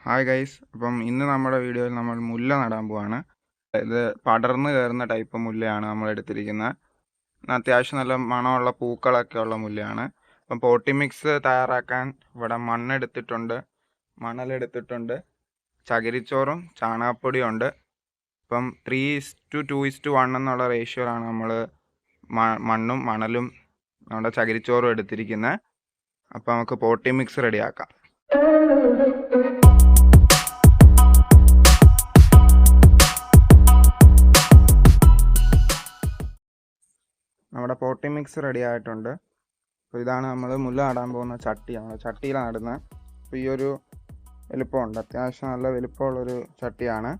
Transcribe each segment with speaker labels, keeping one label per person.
Speaker 1: Hi guys, അപ്പം ഇന്ന് നമ്മുടെ വീഡിയോയിൽ നമ്മൾ മുല്ല നടാൻ പോവാണ്. ഇത് പടർന്ന് കയറുന്ന ടൈപ്പ് മുല്ലയാണ് നമ്മൾ എടുത്തിരിക്കുന്നത്. അത്യാവശ്യം നല്ല മണമുള്ള പൂക്കളൊക്കെ ഉള്ള മുല്ലയാണ്. അപ്പം പോട്ടി മിക്സ് തയ്യാറാക്കാൻ ഇവിടെ മണ്ണെടുത്തിട്ടുണ്ട്, മണലെടുത്തിട്ടുണ്ട്, ചകിരിച്ചോറും ചാണകപ്പൊടിയും ഉണ്ട്. ഇപ്പം 3:2:1 എന്നുള്ള റേഷ്യോയിലാണ് നമ്മൾ മണ്ണും മണലും നമ്മുടെ ചകിരിച്ചോറും എടുത്തിരിക്കുന്നത്. അപ്പം നമുക്ക് പോട്ടി മിക്സ് റെഡിയാക്കാം. നമ്മുടെ പോട്ടി മിക്സ് റെഡി ആയിട്ടുണ്ട്. അപ്പോൾ ഇതാണ് നമ്മൾ മുല്ല നടാൻ പോകുന്ന ചട്ടിയാണ്. ചട്ടിയിലാണ് നടുന്നത്. അപ്പോൾ ഈ ഒരു വലിപ്പമുണ്ട്, അത്യാവശ്യം നല്ല വലിപ്പമുള്ളൊരു ചട്ടിയാണ്.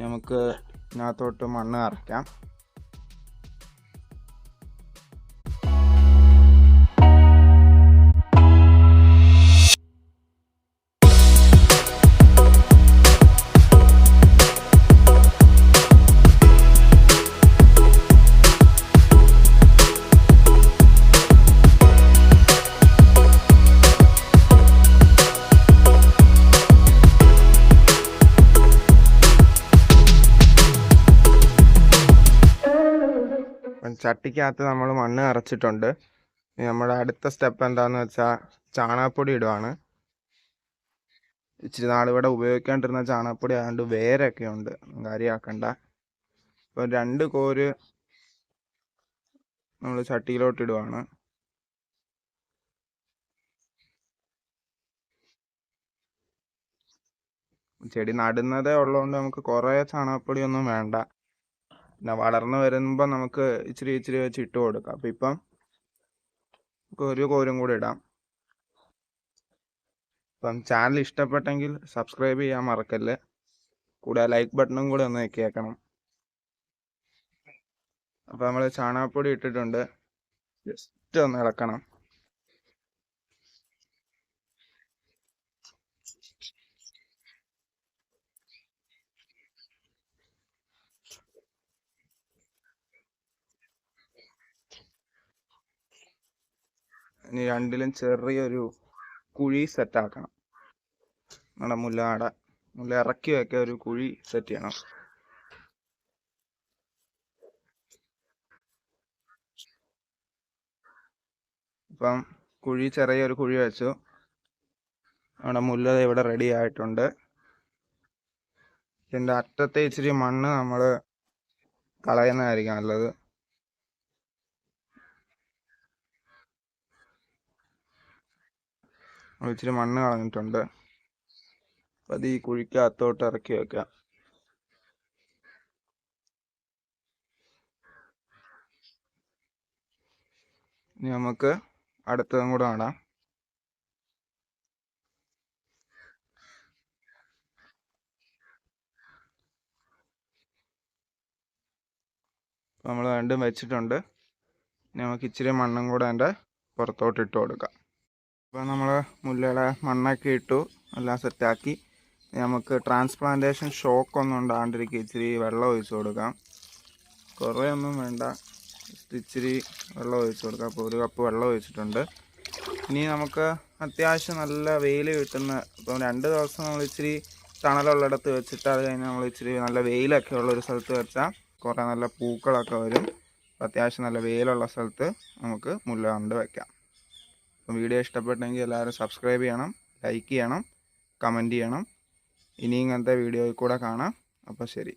Speaker 1: നമുക്ക് ഇതിനകത്തോട്ട് മണ്ണ് നിറയ്ക്കാം. ചട്ടിക്കകത്ത് നമ്മൾ മണ്ണ് നിറച്ചിട്ടുണ്ട്. നമ്മുടെ അടുത്ത സ്റ്റെപ്പ് എന്താണെന്ന് വെച്ചാൽ ചാണകപ്പൊടി ഇടുവാണ്. ഇച്ചിരി നാളിവിടെ ഉപയോഗിക്കാണ്ടിരുന്ന ചാണകപ്പൊടി ആയതുകൊണ്ട് വേരൊക്കെ ഉണ്ട്, കാര്യമാക്കണ്ട. അപ്പോൾ 2 കോര് നമ്മൾ ചട്ടിയിലോട്ട് ഇടുവാണ്. ചെടി നടുന്നതേ ഉള്ളതുകൊണ്ട് നമുക്ക് കുറേ ചാണകപ്പൊടിയൊന്നും വേണ്ട. പിന്നെ വളർന്നു വരുമ്പോൾ നമുക്ക് ഇച്ചിരി ഇച്ചിരി വെച്ച് ഇട്ട് കൊടുക്കാം. അപ്പം ഇപ്പം നമുക്ക് 1 കോരും കൂടി ഇടാം. അപ്പം ചാനൽ ഇഷ്ടപ്പെട്ടെങ്കിൽ സബ്സ്ക്രൈബ് ചെയ്യാൻ മറക്കല്ലേ. കൂടെ ലൈക്ക് ബട്ടണും കൂടെ ഒന്ന് ഞെക്കിയേക്കണം. അപ്പം നമ്മൾ ചാണകപ്പൊടി ഇട്ടിട്ടുണ്ട്, ജസ്റ്റ് ഒന്ന് ഇളക്കണം. ഇനി രണ്ടിലും ചെറിയൊരു കുഴി സെറ്റാക്കണം. നമ്മുടെ മുല്ല ഇറക്കി വെക്കാൻ ഒരു കുഴി സെറ്റ് ചെയ്യണം. അപ്പം ചെറിയൊരു കുഴി വെച്ചു. നമ്മുടെ മുല്ല ഇവിടെ റെഡി ആയിട്ടുണ്ട്. ഇതിൻ്റെ അറ്റത്തെ ഇച്ചിരി മണ്ണ് നമ്മൾ കളയുന്നതായിരിക്കും നല്ലത്. ഇച്ചിരി മണ്ണ് കളഞ്ഞിട്ടുണ്ട്. അപ്പം അത് ഈ കുഴിക്കകത്തോട്ട് ഇറക്കി വെക്കാം. ഇനി നമുക്ക് അടുത്തതും കൂടെ നടാം. നമ്മൾ രണ്ടും വെച്ചിട്ടുണ്ട്. നമുക്ക് ഇച്ചിരി മണ്ണും കൂടെ അതിൻ്റെ പുറത്തോട്ട് ഇട്ട് കൊടുക്കാം. അപ്പോൾ നമ്മൾ മുല്ലയുടെ മണ്ണൊക്കെ ഇട്ടു, എല്ലാം സെറ്റാക്കി. നമുക്ക് ട്രാൻസ്പ്ലാന്റേഷൻ ഷോക്കൊന്നും ഉണ്ടാകാണ്ടിരിക്കുക ഇച്ചിരി വെള്ളം ഒഴിച്ചു കൊടുക്കാം. കുറേ ഒന്നും വേണ്ട, ഇച്ചിരി വെള്ളം ഒഴിച്ചു കൊടുക്കാം. അപ്പോൾ 1 കപ്പ് വെള്ളം ഒഴിച്ചിട്ടുണ്ട്. ഇനി നമുക്ക് അത്യാവശ്യം നല്ല വെയിൽ കിട്ടുന്ന, ഇപ്പം 2 ദിവസം നമ്മൾ ഇച്ചിരി തണലുള്ളിടത്ത് വെച്ചിട്ട് അത് കഴിഞ്ഞ് നമ്മൾ ഇച്ചിരി നല്ല വെയിലൊക്കെ ഉള്ളൊരു സ്ഥലത്ത് വെച്ചാൽ കുറേ നല്ല പൂക്കളൊക്കെ വരും. അത്യാവശ്യം നല്ല വെയിലുള്ള സ്ഥലത്ത് നമുക്ക് മുല്ല കൊണ്ട് വയ്ക്കാം. അപ്പം വീഡിയോ ഇഷ്ടപ്പെട്ടെങ്കിൽ എല്ലാവരും സബ്സ്ക്രൈബ് ചെയ്യണം, ലൈക്ക് ചെയ്യണം, കമൻറ്റ് ചെയ്യണം. ഇനി ഇങ്ങനത്തെ വീഡിയോയിൽ കൂടെ കാണാം. അപ്പോൾ ശരി.